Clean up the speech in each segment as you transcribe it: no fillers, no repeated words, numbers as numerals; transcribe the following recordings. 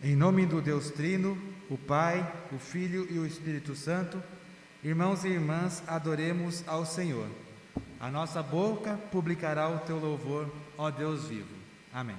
Em nome do Deus Trino, o Pai, o Filho e o Espírito Santo, irmãos e irmãs, adoremos ao Senhor. A nossa boca publicará o teu louvor, ó Deus vivo. Amém.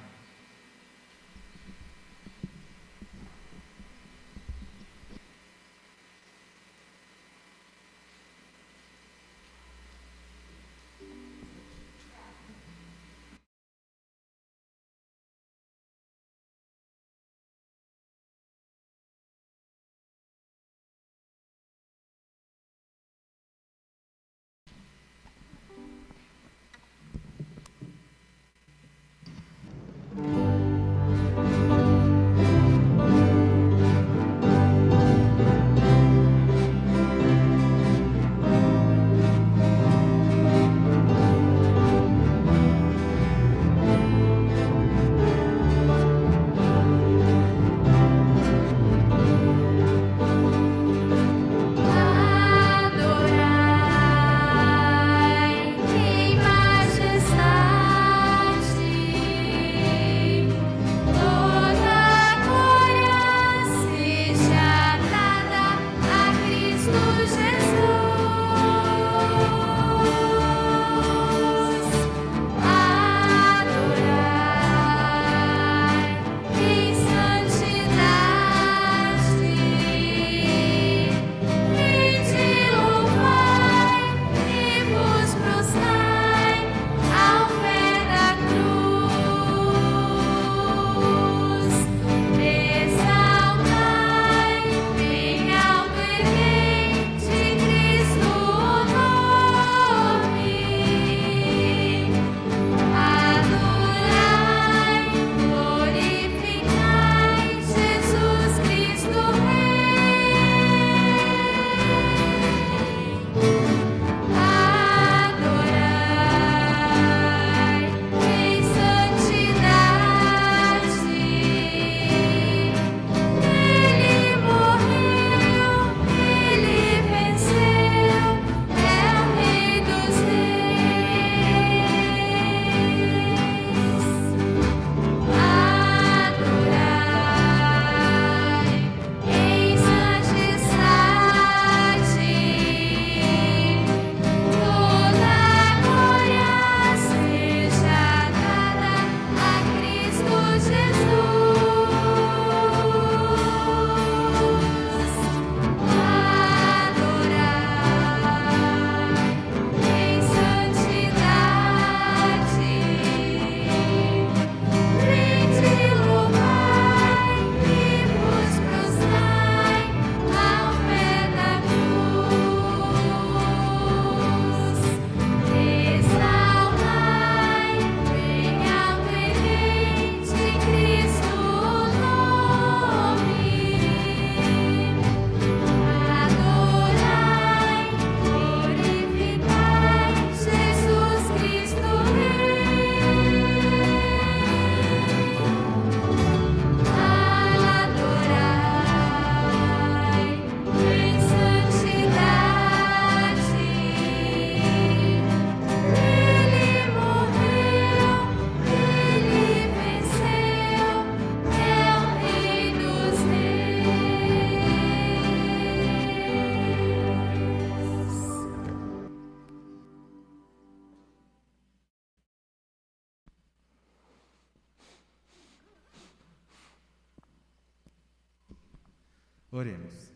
Oremos.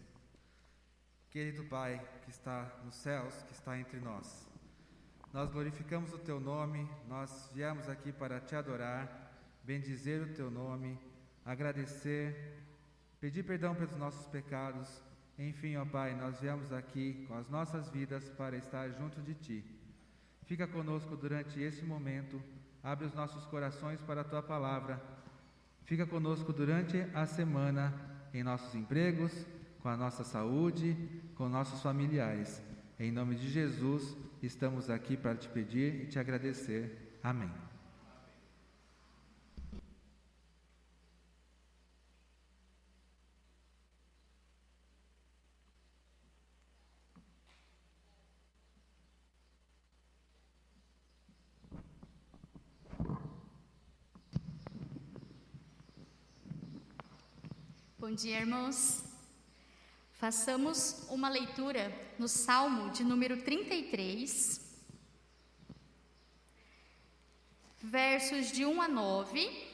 Querido Pai, que está nos céus, que está entre nós, nós glorificamos o Teu nome, nós viemos aqui para Te adorar, bendizer o Teu nome, agradecer, pedir perdão pelos nossos pecados. Enfim, ó Pai, nós viemos aqui com as nossas vidas para estar junto de Ti. Fica conosco durante esse momento, abre os nossos corações para a Tua palavra. Fica conosco durante a semana, em nossos empregos, com a nossa saúde, com nossos familiares. Em nome de Jesus, estamos aqui para Te pedir e Te agradecer. Amém. Bom dia, irmãos. Façamos uma leitura no Salmo de número 33, versos de 1 a 9,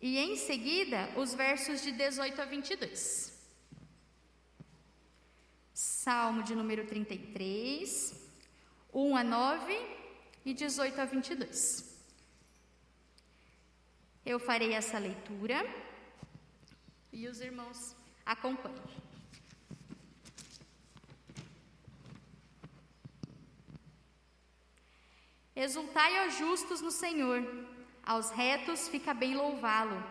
e em seguida os versos de 18 a 22. Salmo de número 33, 1 a 9 e 18 a 22. Eu farei essa leitura e os irmãos acompanhem. Exultai, ó justos, no Senhor, aos retos fica bem louvá-lo.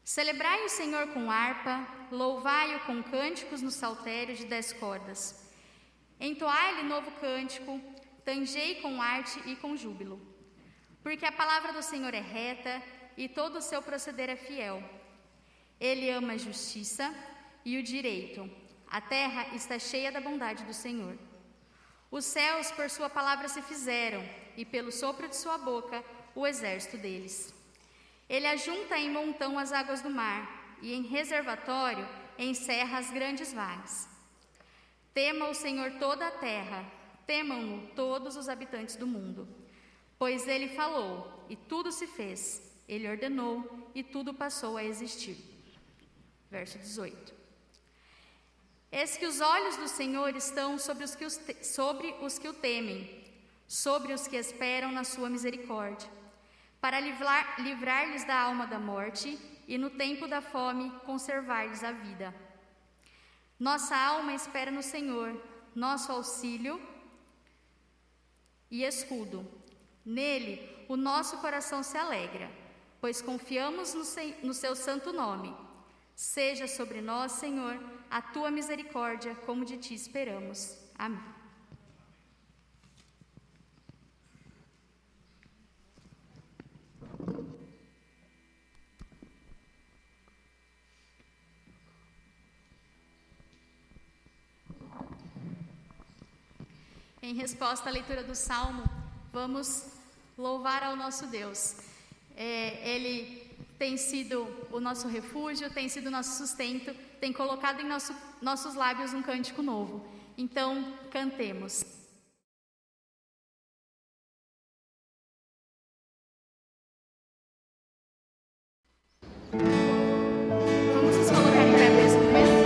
Celebrai o Senhor com harpa, louvai-o com cânticos no saltério de 10 cordas. Entoai-lhe novo cântico, tangei com arte e com júbilo. Porque a palavra do Senhor é reta, e todo o seu proceder é fiel. Ele ama a justiça e o direito. A terra está cheia da bondade do Senhor. Os céus por sua palavra se fizeram, e pelo sopro de sua boca o exército deles. Ele ajunta em montão as águas do mar, e em reservatório encerra as grandes vagas. Tema o Senhor toda a terra, temam-no todos os habitantes do mundo. Pois ele falou, e tudo se fez. Ele ordenou, e tudo passou a existir. Verso 18. Eis que os olhos do Senhor estão sobre os que o temem, sobre os que esperam na sua misericórdia, para livrar-lhes da alma da morte, e no tempo da fome conservar-lhes a vida. Nossa alma espera no Senhor, nosso auxílio e escudo. Nele o nosso coração se alegra, pois confiamos no seu santo nome. Seja sobre nós, Senhor, a tua misericórdia, como de ti esperamos. Amém. Em resposta à leitura do Salmo, vamos louvar ao nosso Deus. Ele tem sido o nosso refúgio, tem sido o nosso sustento, tem colocado em nossos lábios um cântico novo. Então, cantemos. Vamos nos colocar em pé para esse momento?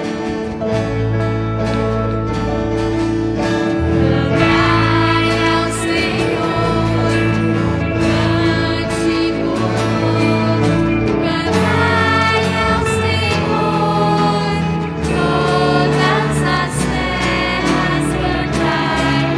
Todas as terras cantai.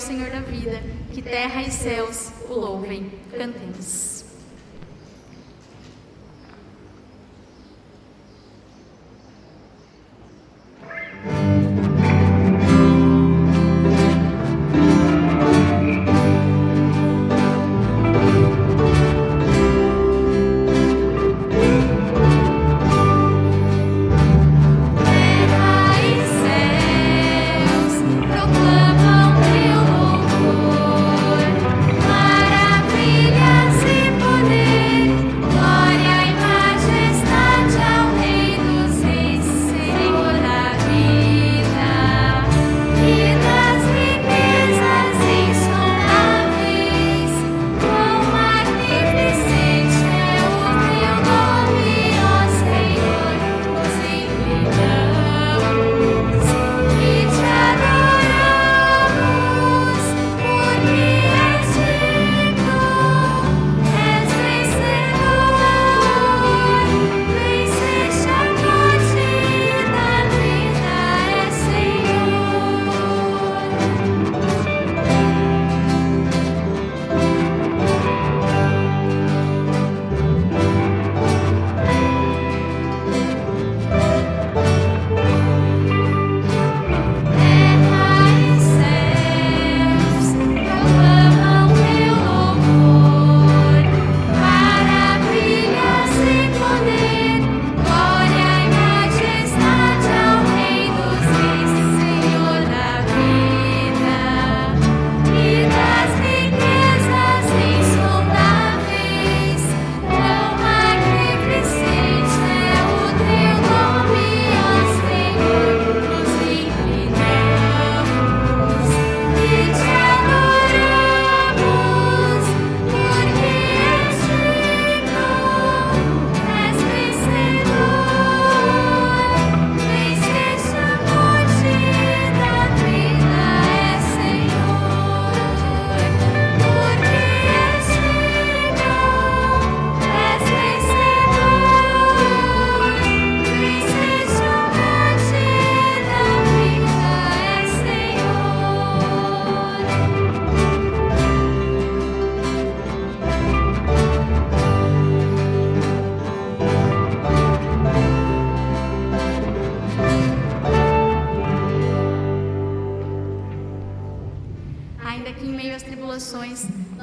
Senhor da vida, que terra e céus o louvem. Cantemos.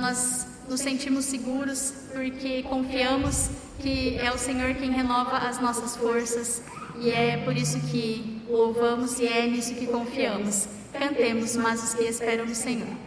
Nós nos sentimos seguros porque confiamos que é o Senhor quem renova as nossas forças e é por isso que louvamos e é nisso que confiamos. Cantemos, mas os que esperam no Senhor.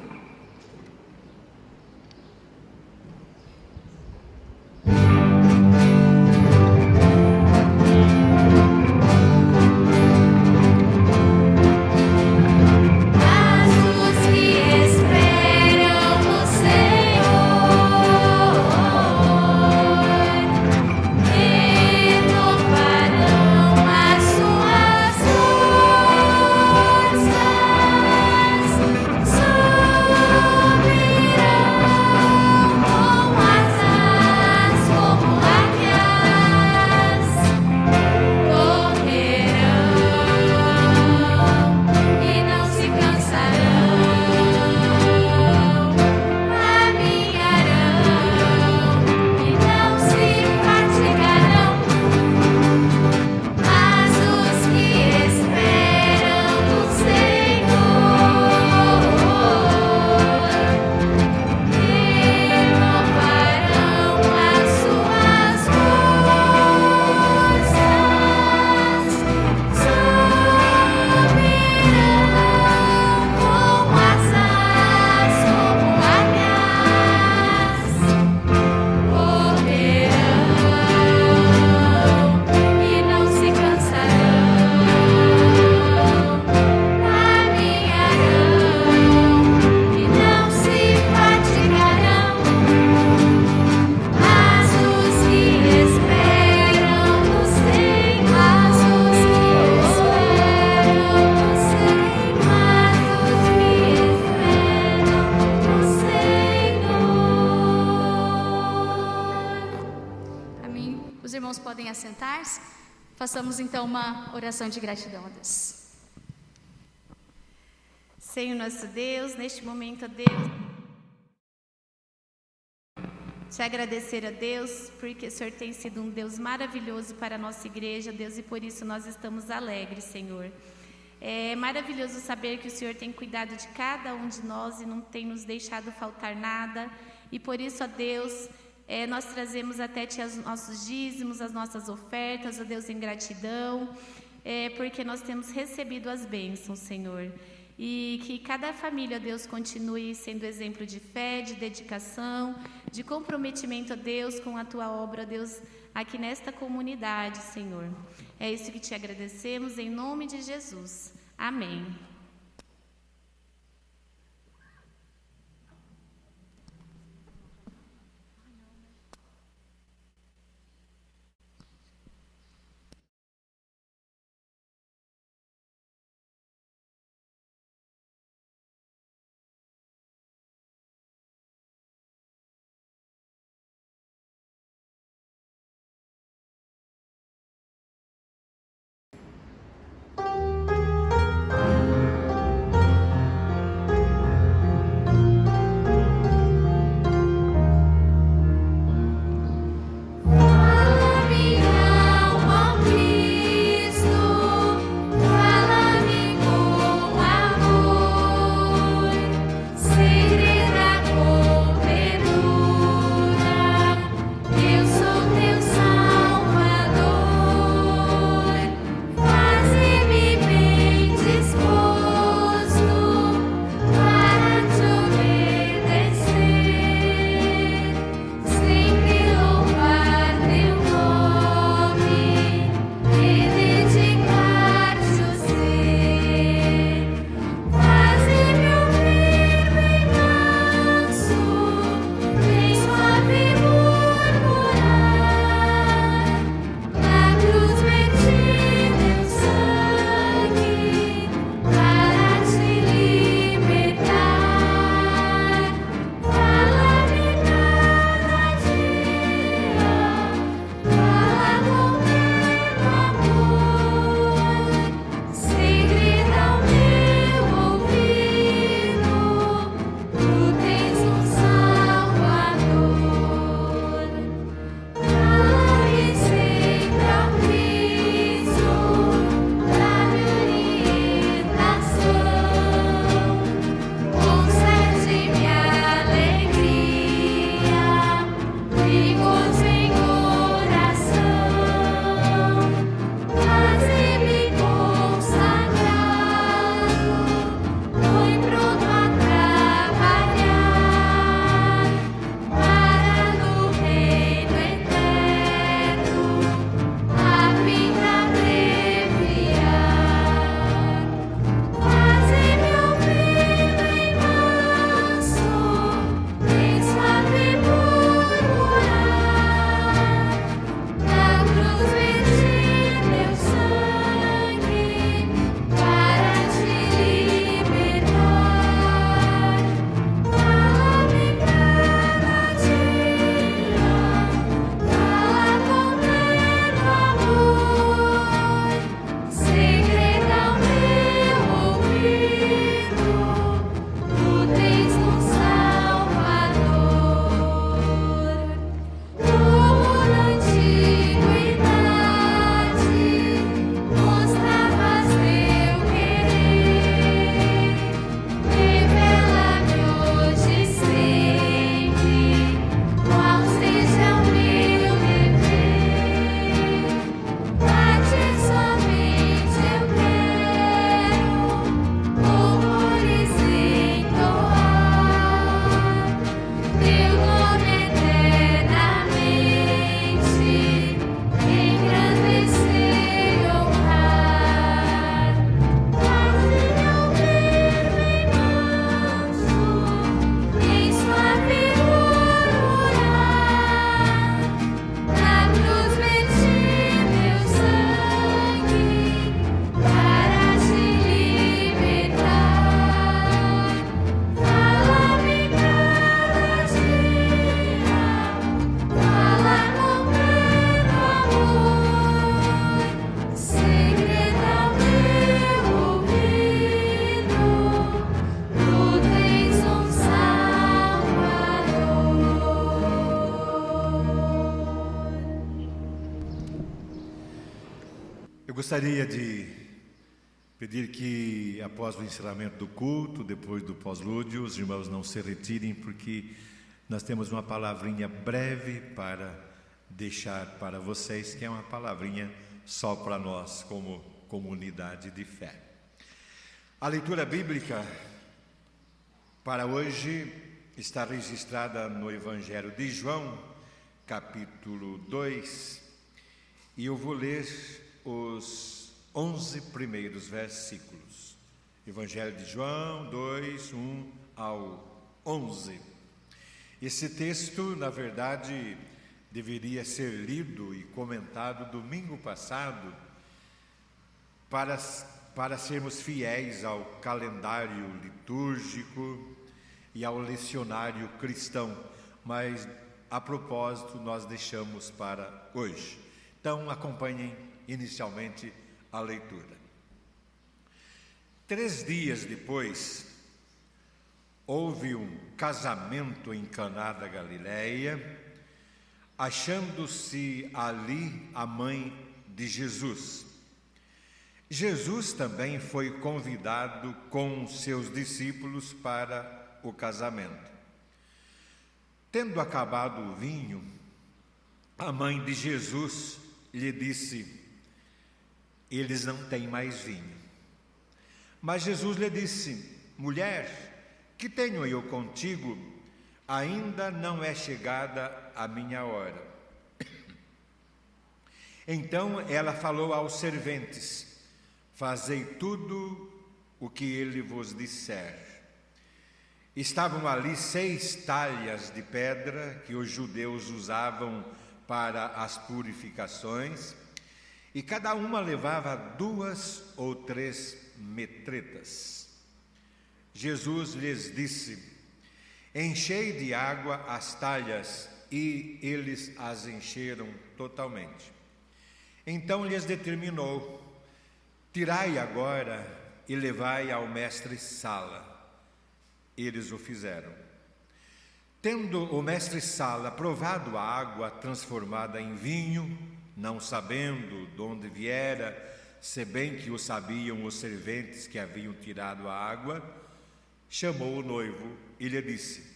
Podem assentar-se. Façamos então uma oração de gratidão a Deus. Senhor nosso Deus, neste momento, ó Deus, te agradecer a Deus, porque o Senhor tem sido um Deus maravilhoso para a nossa igreja, Deus, e por isso nós estamos alegres, Senhor. É maravilhoso saber que o Senhor tem cuidado de cada um de nós e não tem nos deixado faltar nada. E por isso, ó Deus, nós trazemos até Ti os nossos dízimos, as nossas ofertas, ó Deus, em gratidão, porque nós temos recebido as bênçãos, Senhor. E que cada família, ó Deus, continue sendo exemplo de fé, de dedicação, de comprometimento, ó Deus, com a Tua obra, ó Deus, aqui nesta comunidade, Senhor. É isso que Te agradecemos, em nome de Jesus. Amém. gostaria de pedir que, após o encerramento do culto, depois do pós-lúdio, os irmãos não se retirem, porque nós temos uma palavrinha breve para deixar para vocês, que é uma palavrinha só para nós, como comunidade de fé. A leitura bíblica para hoje está registrada no Evangelho de João, capítulo 2, e eu vou ler os 11 primeiros versículos. Evangelho de João 2, 1 ao 11. Esse texto, na verdade, deveria ser lido e comentado domingo passado para sermos fiéis ao calendário litúrgico e ao lecionário cristão, mas a propósito nós deixamos para hoje. Então acompanhem inicialmente a leitura. 3 dias depois, houve um casamento em Caná da Galileia, achando-se ali a mãe de Jesus. Jesus também foi convidado com seus discípulos para o casamento. Tendo acabado o vinho, a mãe de Jesus lhe disse: eles não têm mais vinho. Mas Jesus lhe disse: mulher, que tenho eu contigo? Ainda não é chegada a minha hora. Então ela falou aos serventes: fazei tudo o que ele vos disser. Estavam ali 6 talhas de pedra que os judeus usavam para as purificações, e cada uma levava 2 ou 3 metretas. Jesus lhes disse: enchei de água as talhas, e eles as encheram totalmente. Então lhes determinou: tirai agora e levai ao mestre-sala. Eles o fizeram. Tendo o mestre-sala provado a água transformada em vinho, não sabendo de onde viera, se bem que o sabiam os serventes que haviam tirado a água, chamou o noivo e lhe disse: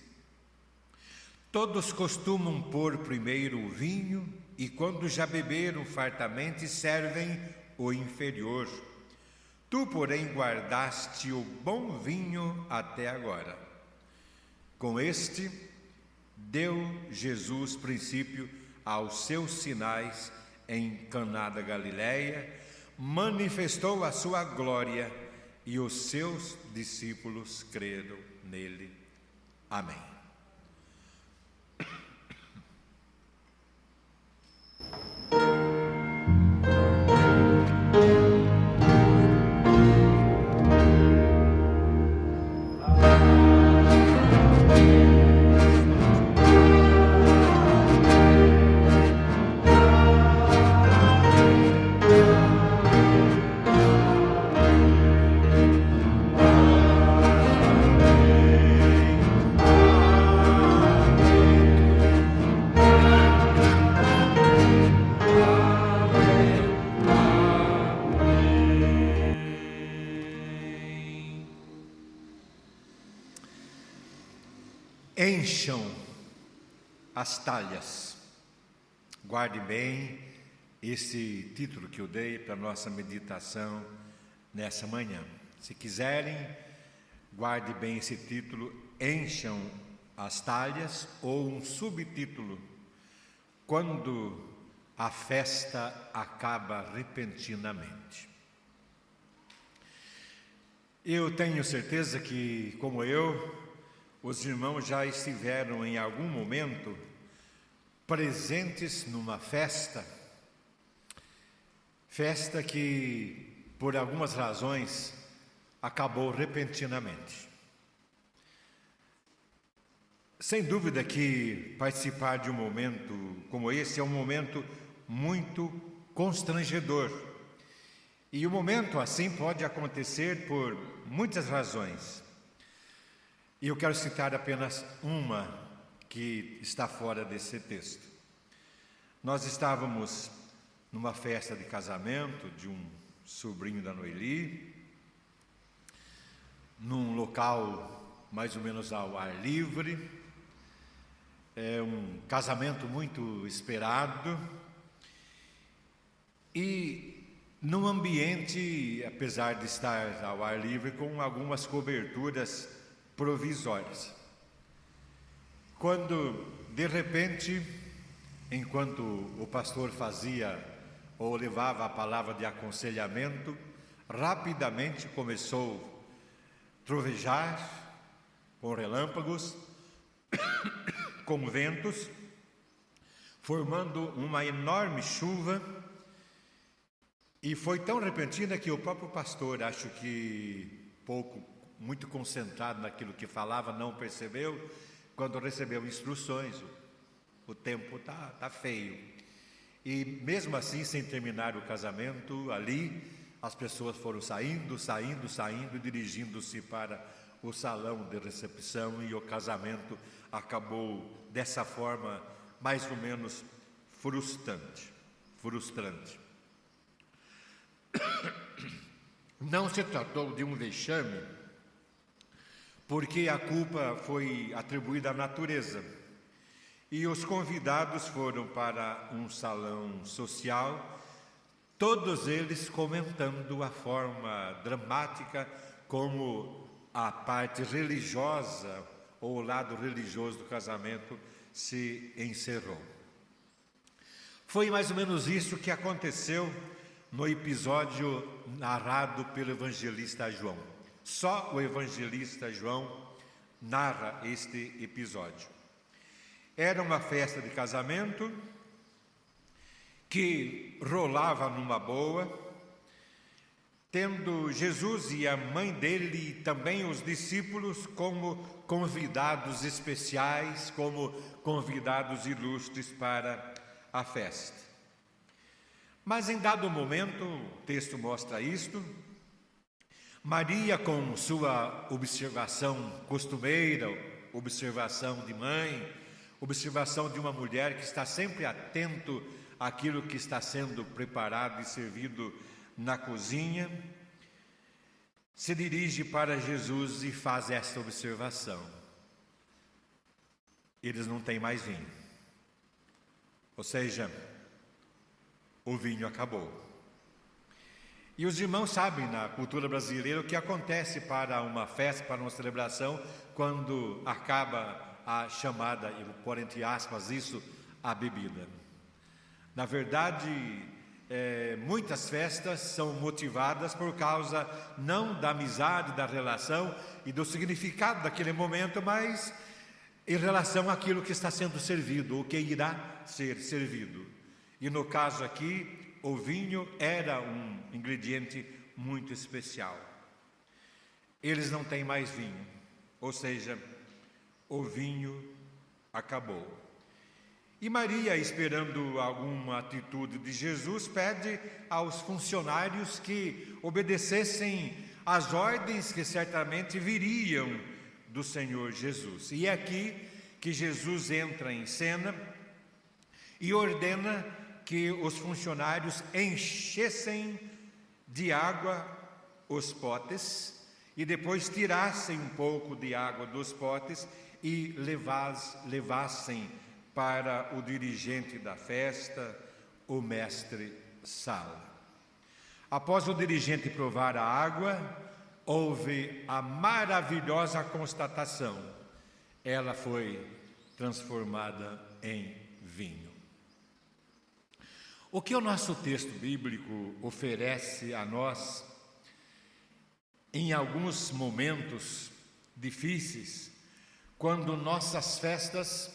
todos costumam pôr primeiro o vinho, e quando já beberam fartamente, servem o inferior. Tu, porém, guardaste o bom vinho até agora. Com este, deu Jesus princípio aos seus sinais em Caná da Galileia, manifestou a sua glória, e os seus discípulos creram nele. Amém. Encham as talhas. Guarde bem esse título que eu dei para a nossa meditação nessa manhã. Se quiserem, guarde bem esse título: encham as talhas, ou um subtítulo: quando a festa acaba repentinamente. Eu tenho certeza que, como eu, os irmãos já estiveram em algum momento presentes numa festa que, por algumas razões, acabou repentinamente. Sem dúvida que participar de um momento como esse é um momento muito constrangedor. E o momento assim pode acontecer por muitas razões. E eu quero citar apenas uma que está fora desse texto. Nós estávamos numa festa de casamento de um sobrinho da Noeli, num local mais ou menos ao ar livre. É um casamento muito esperado e num ambiente, apesar de estar ao ar livre, com algumas coberturas provisórias. Quando, de repente, enquanto o pastor fazia ou levava a palavra de aconselhamento, rapidamente começou a trovejar com relâmpagos, com ventos, formando uma enorme chuva, e foi tão repentina que o próprio pastor, acho que muito concentrado naquilo que falava, não percebeu. Quando recebeu instruções, o tempo tá feio. E mesmo assim, sem terminar o casamento, ali as pessoas foram saindo, dirigindo-se para o salão de recepção, e o casamento acabou dessa forma, mais ou menos frustrante. Não se tratou de um vexame, porque a culpa foi atribuída à natureza, e os convidados foram para um salão social, todos eles comentando a forma dramática como a parte religiosa ou o lado religioso do casamento se encerrou. Foi mais ou menos isso que aconteceu no episódio narrado pelo evangelista João. Só o evangelista João narra este episódio. Era uma festa de casamento que rolava numa boa, tendo Jesus e a mãe dele e também os discípulos como convidados especiais, como convidados ilustres para a festa. Mas em dado momento, o texto mostra isto, Maria, com sua observação costumeira, observação de mãe, observação de uma mulher que está sempre atento àquilo que está sendo preparado e servido na cozinha, se dirige para Jesus e faz esta observação: eles não têm mais vinho, ou seja, o vinho acabou. E os irmãos sabem na cultura brasileira o que acontece para uma festa, para uma celebração, quando acaba a chamada, e vou pôr entre aspas isso, a bebida. Na verdade, muitas festas são motivadas por causa não da amizade, da relação e do significado daquele momento, mas em relação àquilo que está sendo servido, ou que irá ser servido. E no caso aqui, o vinho era um ingrediente muito especial. Eles não têm mais vinho, ou seja, o vinho acabou. E Maria, esperando alguma atitude de Jesus, pede aos funcionários que obedecessem às ordens que certamente viriam do Senhor Jesus. E é aqui que Jesus entra em cena e ordena que os funcionários enchessem de água os potes e depois tirassem um pouco de água dos potes e levassem para o dirigente da festa, o mestre Sala. Após o dirigente provar a água, houve a maravilhosa constatação: ela foi transformada em vinho. O que o nosso texto bíblico oferece a nós, em alguns momentos difíceis, quando nossas festas,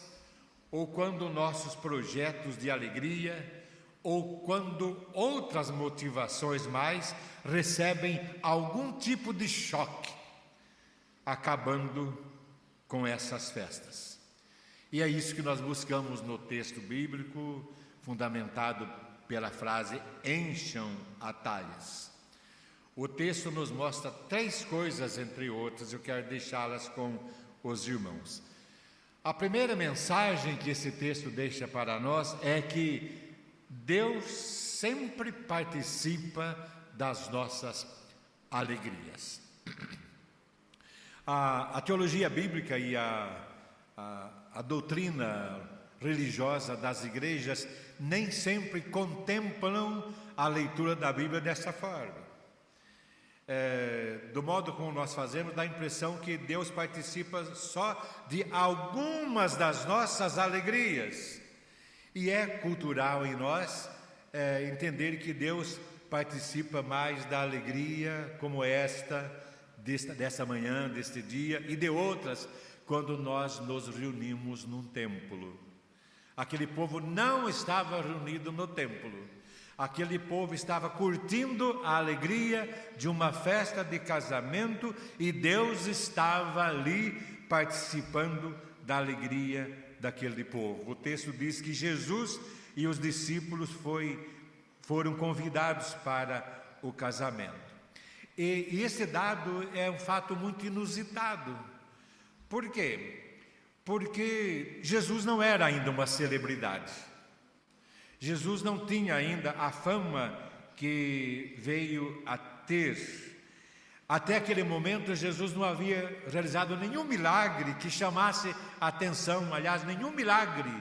ou quando nossos projetos de alegria, ou quando outras motivações mais recebem algum tipo de choque, acabando com essas festas. E é isso que nós buscamos no texto bíblico, fundamentado pela frase encham a talhas. O texto nos mostra 3 coisas, entre outras, eu quero deixá-las com os irmãos. A primeira mensagem que esse texto deixa para nós é que Deus sempre participa das nossas alegrias. A teologia bíblica e a doutrina religiosa das igrejas nem sempre contemplam a leitura da Bíblia dessa forma. Do modo como nós fazemos, dá a impressão que Deus participa só de algumas das nossas alegrias. E é cultural em nós entender que Deus participa mais da alegria como dessa manhã, deste dia e de outras, quando nós nos reunimos num templo. Aquele povo não estava reunido no templo. Aquele povo estava curtindo a alegria de uma festa de casamento e Deus estava ali participando da alegria daquele povo. O texto diz que Jesus e os discípulos foram convidados para o casamento. E esse dado é um fato muito inusitado. Por quê? Porque Jesus não era ainda uma celebridade. Jesus não tinha ainda a fama que veio a ter. Até aquele momento, Jesus não havia realizado nenhum milagre que chamasse a atenção, aliás, nenhum milagre.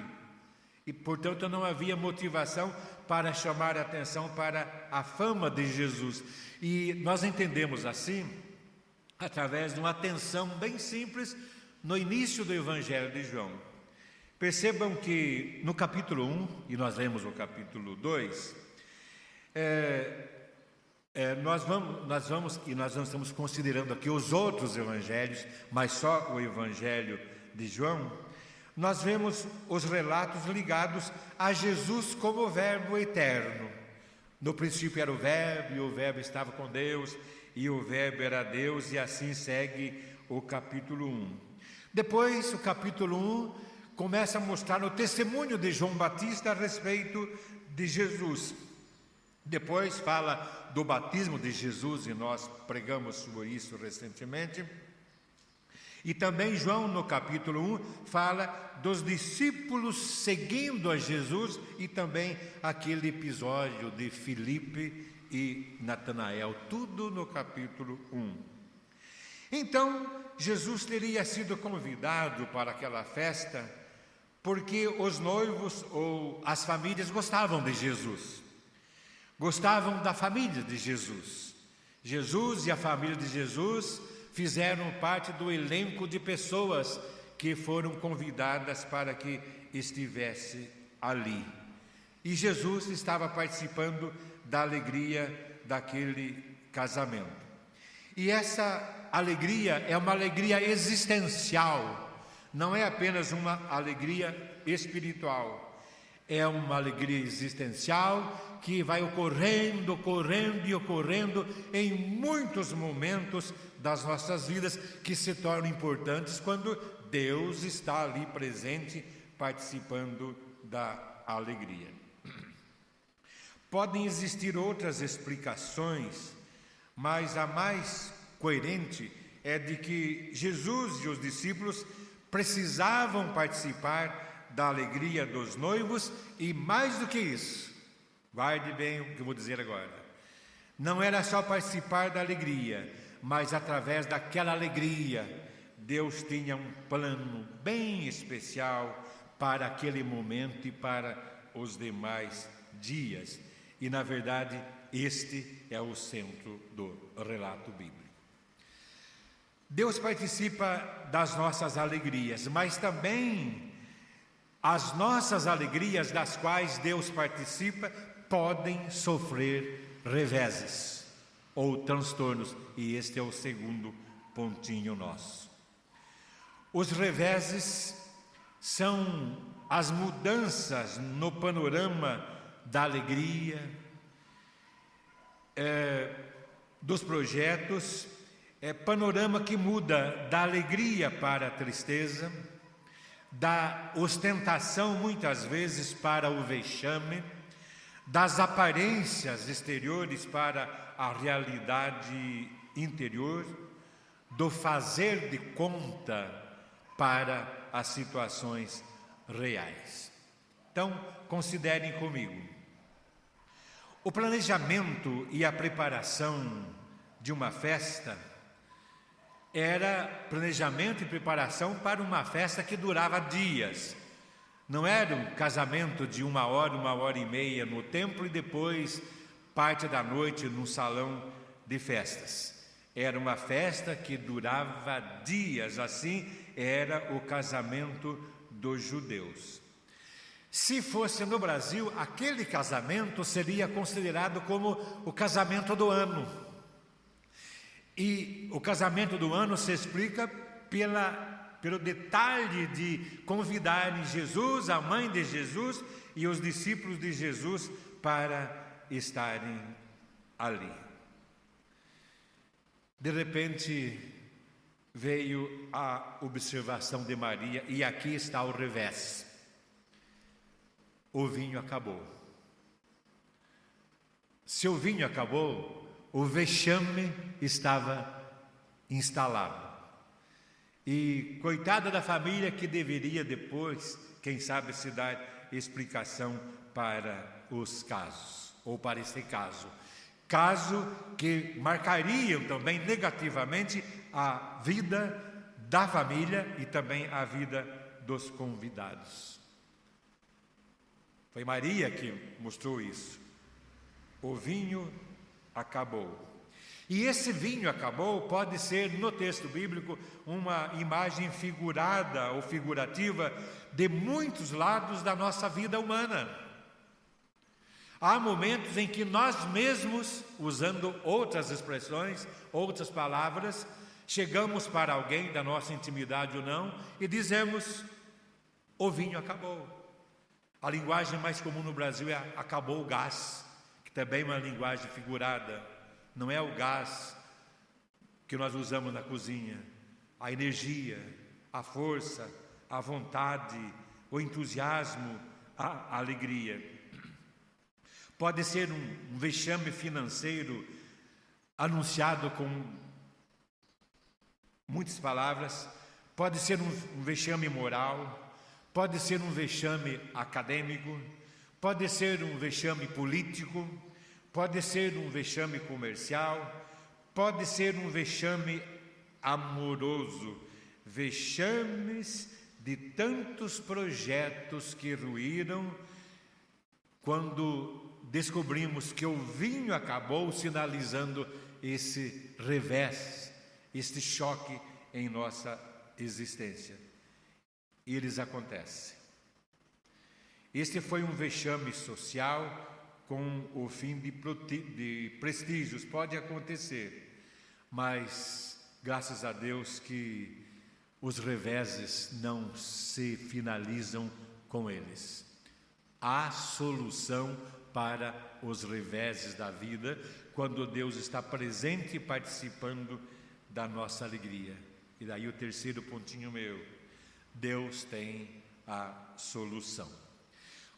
E, portanto, não havia motivação para chamar a atenção para a fama de Jesus. E nós entendemos assim, através de uma atenção bem simples, no início do Evangelho de João. Percebam que no capítulo 1, e nós lemos o capítulo 2, nós não estamos considerando aqui os outros evangelhos, mas só o Evangelho de João. Nós vemos os relatos ligados a Jesus como Verbo eterno. No princípio era o Verbo, e o Verbo estava com Deus, e o Verbo era Deus, e assim segue o capítulo 1. Depois, o capítulo 1 começa a mostrar o testemunho de João Batista a respeito de Jesus. Depois fala do batismo de Jesus, e nós pregamos sobre isso recentemente. E também João, no capítulo 1, fala dos discípulos seguindo a Jesus, e também aquele episódio de Filipe e Natanael, tudo no capítulo 1. Então, Jesus teria sido convidado para aquela festa porque os noivos ou as famílias gostavam de Jesus, gostavam da família de Jesus. Jesus e a família de Jesus fizeram parte do elenco de pessoas que foram convidadas para que estivesse ali. E Jesus estava participando da alegria daquele casamento. E essa alegria é uma alegria existencial, não é apenas uma alegria espiritual, é uma alegria existencial que vai ocorrendo em muitos momentos das nossas vidas, que se tornam importantes quando Deus está ali presente, participando da alegria. Podem existir outras explicações, mas a mais coerente é de que Jesus e os discípulos precisavam participar da alegria dos noivos, e mais do que isso, guarde bem o que eu vou dizer agora, não era só participar da alegria, mas através daquela alegria, Deus tinha um plano bem especial para aquele momento e para os demais dias. E, na verdade, este é o centro do relato bíblico. Deus participa das nossas alegrias, mas também as nossas alegrias das quais Deus participa podem sofrer reveses ou transtornos, e este é o segundo pontinho nosso. Os reveses são as mudanças no panorama da alegria, dos projetos, panorama que muda da alegria para a tristeza, da ostentação muitas vezes para o vexame, das aparências exteriores para a realidade interior, do fazer de conta para as situações reais. Então, considerem comigo. O planejamento e a preparação de uma festa era planejamento e preparação para uma festa que durava dias. Não era um casamento de 1 hora, 1 hora e meia no templo e depois parte da noite num salão de festas. Era uma festa que durava dias, assim era o casamento dos judeus. Se fosse no Brasil, aquele casamento seria considerado como o casamento do ano. E o casamento do ano se explica pelo detalhe de convidarem Jesus, a mãe de Jesus e os discípulos de Jesus para estarem ali. De repente veio a observação de Maria, e aqui está o revés. O vinho acabou. Se o vinho acabou, o vexame estava instalado. E coitada da família que deveria depois, quem sabe, se dar explicação para os casos, ou para esse caso. Caso que marcariam também negativamente a vida da família e também a vida dos convidados. Foi Maria que mostrou isso. O vinho acabou. E esse vinho acabou pode ser, no texto bíblico, uma imagem figurada ou figurativa de muitos lados da nossa vida humana. Há momentos em que nós mesmos, usando outras expressões, outras palavras, chegamos para alguém da nossa intimidade ou não e dizemos: o vinho acabou. A linguagem mais comum no Brasil é acabou o gás, que também é uma linguagem figurada. Não é o gás que nós usamos na cozinha, a energia, a força, a vontade, o entusiasmo, a alegria. Pode ser um vexame financeiro anunciado com muitas palavras, pode ser um vexame moral, pode ser um vexame acadêmico, pode ser um vexame político, pode ser um vexame comercial, pode ser um vexame amoroso, vexames de tantos projetos que ruíram quando descobrimos que o vinho acabou, sinalizando esse revés, este choque em nossa existência. E eles acontecem. Este foi um vexame social com o fim de prestígios, pode acontecer, mas graças a Deus que os reveses não se finalizam com eles. Há solução para os reveses da vida, quando Deus está presente e participando da nossa alegria. E daí o terceiro pontinho meu: Deus tem a solução.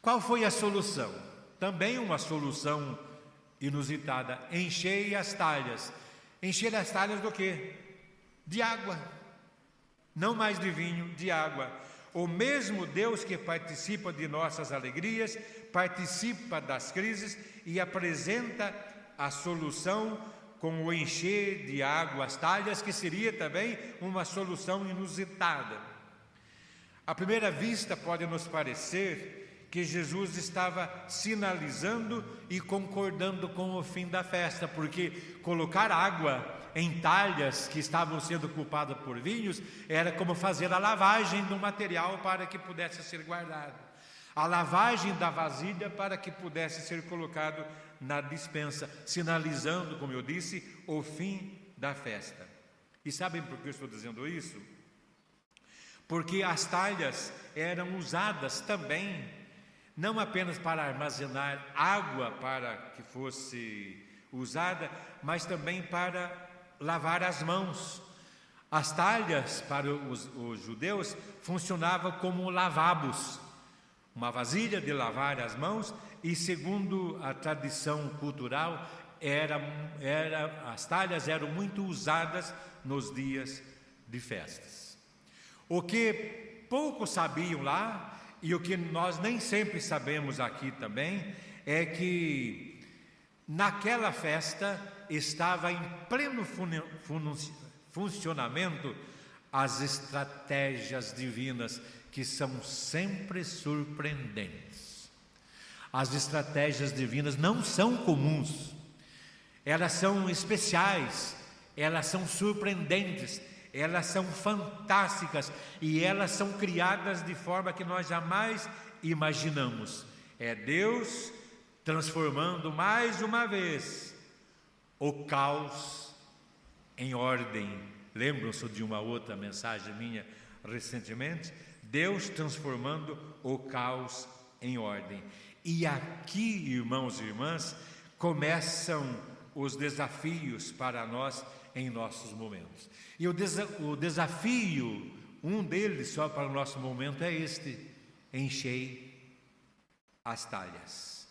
Qual foi a solução? Também uma solução inusitada: enchei as talhas. Encher as talhas do quê? De água. Não mais de vinho, de água. O mesmo Deus que participa de nossas alegrias, participa das crises e apresenta a solução com o encher de água as talhas, que seria também uma solução inusitada. À primeira vista pode nos parecer que Jesus estava sinalizando e concordando com o fim da festa, porque colocar água em talhas que estavam sendo ocupadas por vinhos era como fazer a lavagem do material para que pudesse ser guardado, a lavagem da vasilha para que pudesse ser colocado na despensa, sinalizando, como eu disse, o fim da festa. E sabem por que eu estou dizendo isso? Porque as talhas eram usadas também não apenas para armazenar água para que fosse usada, mas também para lavar as mãos. As talhas para os judeus funcionavam como lavabos, uma vasilha de lavar as mãos, e segundo a tradição cultural, as talhas eram muito usadas nos dias de festas. O que poucos sabiam lá, e o que nós nem sempre sabemos aqui também, é que naquela festa estava em pleno funcionamento as estratégias divinas, que são sempre surpreendentes. As estratégias divinas não são comuns, elas são especiais, elas são surpreendentes, elas são fantásticas e elas são criadas de forma que nós jamais imaginamos. É Deus transformando mais uma vez o caos em ordem. Lembram-se de uma outra mensagem minha recentemente? Deus transformando o caos em ordem. E aqui, irmãos e irmãs, começam os desafios para nós em nossos momentos. E o desafio, um deles só para o nosso momento é este: encher as talhas.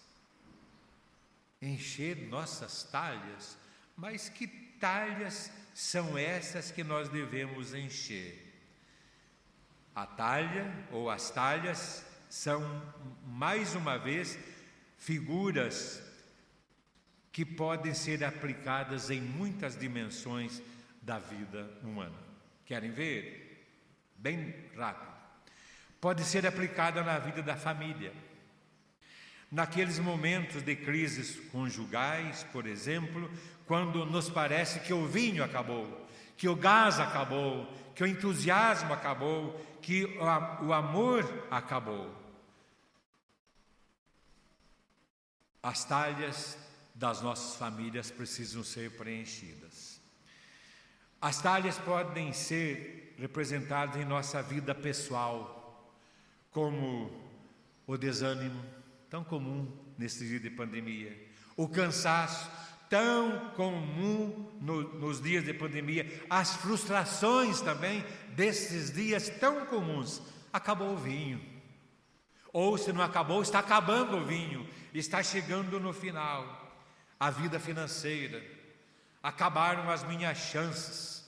Encher nossas talhas. Mas que talhas são essas que nós devemos encher? A talha ou as talhas são, mais uma vez, figuras que podem ser aplicadas em muitas dimensões da vida humana. Querem ver? Bem rápido. Pode ser aplicada na vida da família. Naqueles momentos de crises conjugais, por exemplo, quando nos parece que o vinho acabou, que o gás acabou, que o entusiasmo acabou, que o amor acabou. As talhas das nossas famílias precisam ser preenchidas. As talhas podem ser representadas em nossa vida pessoal, como o desânimo, tão comum nesse dia de pandemia, o cansaço, tão comum nos dias de pandemia, as frustrações também desses dias tão comuns. Acabou o vinho, ou se não acabou, está acabando o vinho, está chegando no final. A vida financeira, acabaram as minhas chances,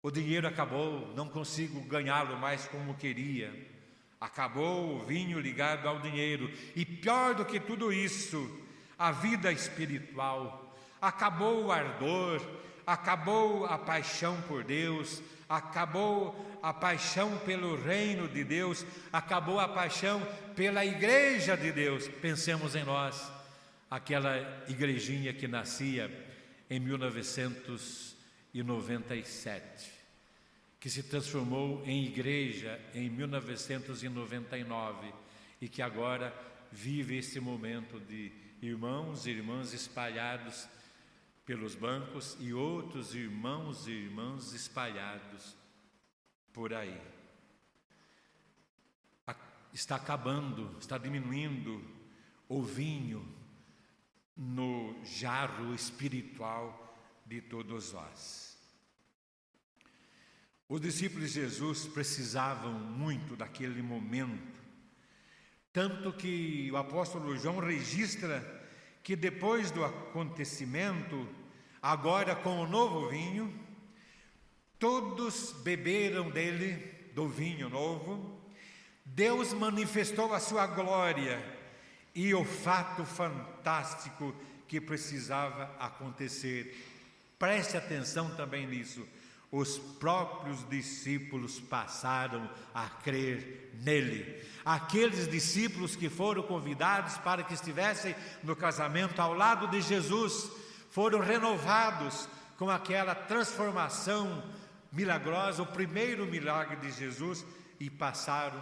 o dinheiro acabou, não consigo ganhá-lo mais como queria, acabou o vinho ligado ao dinheiro, e pior do que tudo isso, a vida espiritual, acabou o ardor, acabou a paixão por Deus, acabou a paixão pelo reino de Deus, acabou a paixão pela igreja de Deus. Pensemos em nós, aquela igrejinha que nascia em 1997, que se transformou em igreja em 1999 e que agora vive esse momento de irmãos e irmãs espalhados pelos bancos e outros irmãos e irmãs espalhados por aí. Está acabando, está diminuindo o vinho no jarro espiritual de todos nós. Os discípulos de Jesus precisavam muito daquele momento, tanto que o apóstolo João registra que depois do acontecimento, agora com o novo vinho, todos beberam dele, do vinho novo. Deus manifestou a sua glória e o fato fantástico que precisava acontecer. Preste atenção também nisso. Os próprios discípulos passaram a crer nele. Aqueles discípulos que foram convidados para que estivessem no casamento ao lado de Jesus, foram renovados com aquela transformação milagrosa, o primeiro milagre de Jesus, e passaram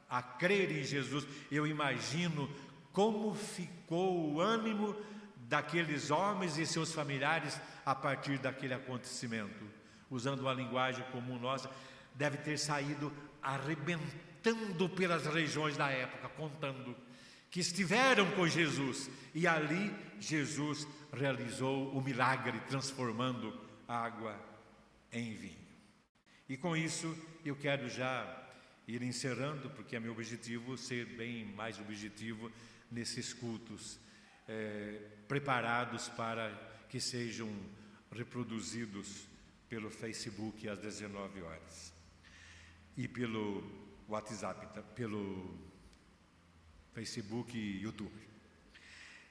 a crer em Jesus. Eu imagino como ficou o ânimo daqueles homens e seus familiares a partir daquele acontecimento. Usando uma linguagem comum nossa, deve ter saído arrebentando pelas regiões da época, contando que estiveram com Jesus, e ali Jesus realizou o milagre, transformando água em vinho. E com isso eu quero já ir encerrando, porque é meu objetivo ser bem mais objetivo nesses cultos, preparados para que sejam reproduzidos pelo Facebook às 19 horas e pelo WhatsApp, pelo Facebook e YouTube.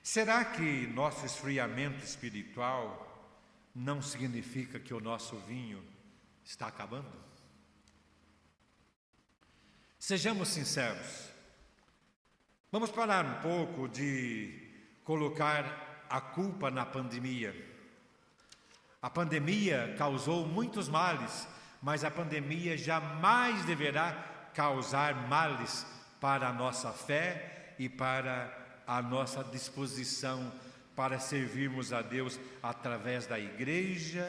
Será que nosso esfriamento espiritual não significa que o nosso vinho está acabando? Sejamos sinceros. Vamos parar um pouco de colocar a culpa na pandemia. A pandemia causou muitos males, mas a pandemia jamais deverá causar males para a nossa fé e para a nossa disposição para servirmos a Deus através da igreja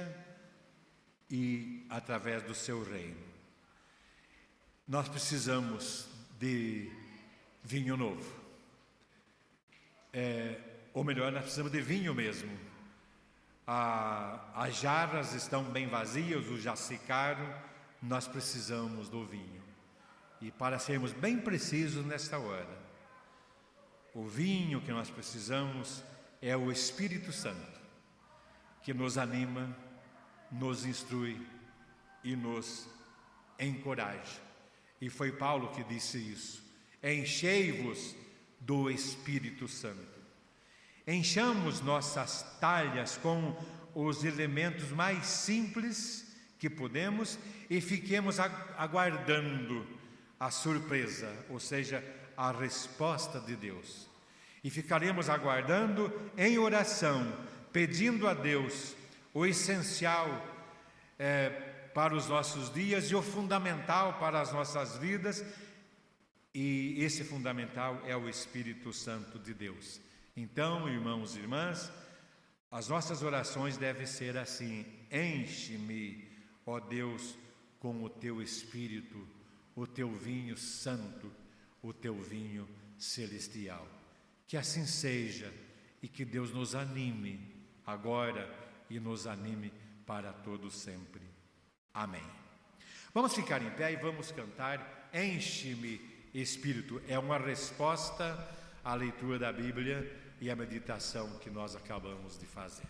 e através do seu reino. Nós precisamos de vinho novo. Ou melhor, nós precisamos de vinho mesmo. As jarras estão bem vazias, os já secaram, nós precisamos do vinho. E para sermos bem precisos nesta hora, o vinho que nós precisamos é o Espírito Santo, que nos anima, nos instrui e nos encoraja. E foi Paulo que disse isso: enchei-vos do Espírito Santo. Enchamos nossas talhas com os elementos mais simples que podemos e fiquemos aguardando a surpresa, ou seja, a resposta de Deus. E ficaremos aguardando em oração, pedindo a Deus o essencial para os nossos dias e o fundamental para as nossas vidas. E esse fundamental é o Espírito Santo de Deus. Então, irmãos e irmãs, as nossas orações devem ser assim: enche-me, ó Deus, com o teu Espírito, o teu vinho santo, o teu vinho celestial. Que assim seja e que Deus nos anime agora e nos anime para todo sempre. Amém. Vamos ficar em pé e vamos cantar Enche-me, Espírito. É uma resposta à leitura da Bíblia e à meditação que nós acabamos de fazer.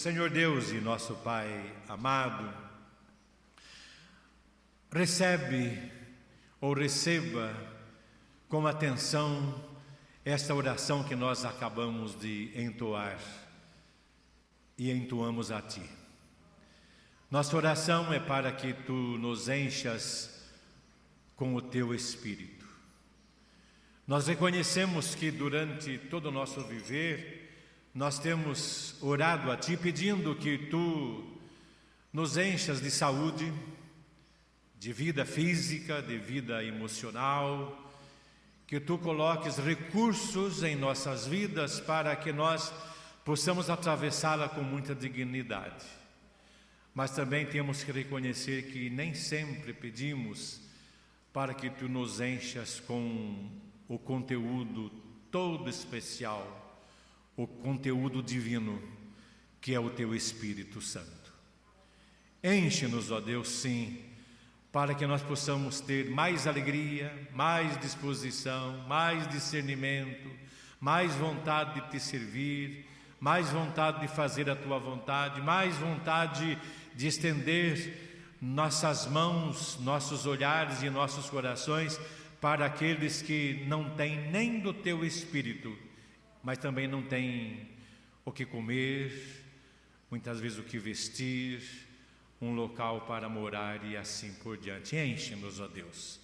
Senhor Deus e nosso Pai amado, receba com atenção esta oração que nós acabamos de entoar e entoamos a Ti. Nossa oração é para que Tu nos enchas com o Teu Espírito. Nós reconhecemos que durante todo o nosso viver, nós temos orado a Ti pedindo que Tu nos enchas de saúde, de vida física, de vida emocional, que Tu coloques recursos em nossas vidas para que nós possamos atravessá-la com muita dignidade. Mas também temos que reconhecer que nem sempre pedimos para que Tu nos enchas com o conteúdo todo especial, o conteúdo divino, que é o Teu Espírito Santo. Enche-nos, ó Deus, sim, para que nós possamos ter mais alegria, mais disposição, mais discernimento, mais vontade de Te servir, mais vontade de fazer a Tua vontade, mais vontade de estender nossas mãos, nossos olhares e nossos corações para aqueles que não têm nem do Teu Espírito, mas também não têm o que comer, muitas vezes o que vestir, um local para morar e assim por diante. Enche-nos, ó Deus,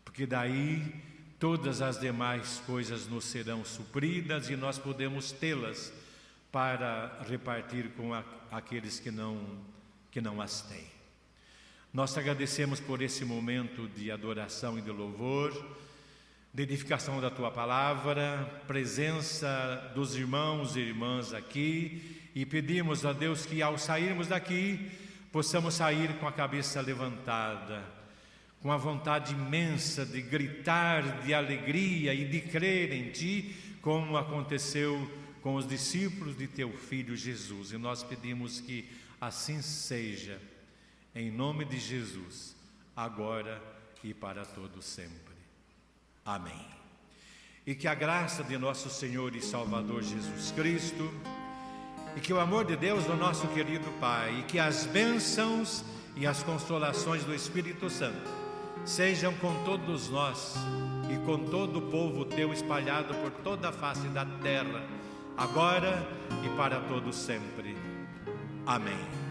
porque daí todas as demais coisas nos serão supridas e nós podemos tê-las para repartir com aqueles que não as têm. Nós te agradecemos por esse momento de adoração e de louvor, de edificação da Tua palavra, presença dos irmãos e irmãs aqui, e pedimos a Deus que ao sairmos daqui, possamos sair com a cabeça levantada, com a vontade imensa de gritar de alegria e de crer em Ti, como aconteceu com os discípulos de Teu Filho Jesus. E nós pedimos que assim seja, em nome de Jesus, agora e para todo sempre. Amém. E que a graça de nosso Senhor e Salvador Jesus Cristo, e que o amor de Deus, do nosso querido Pai, e que as bênçãos e as consolações do Espírito Santo sejam com todos nós e com todo o povo Teu espalhado por toda a face da terra, agora e para todo sempre. Amém.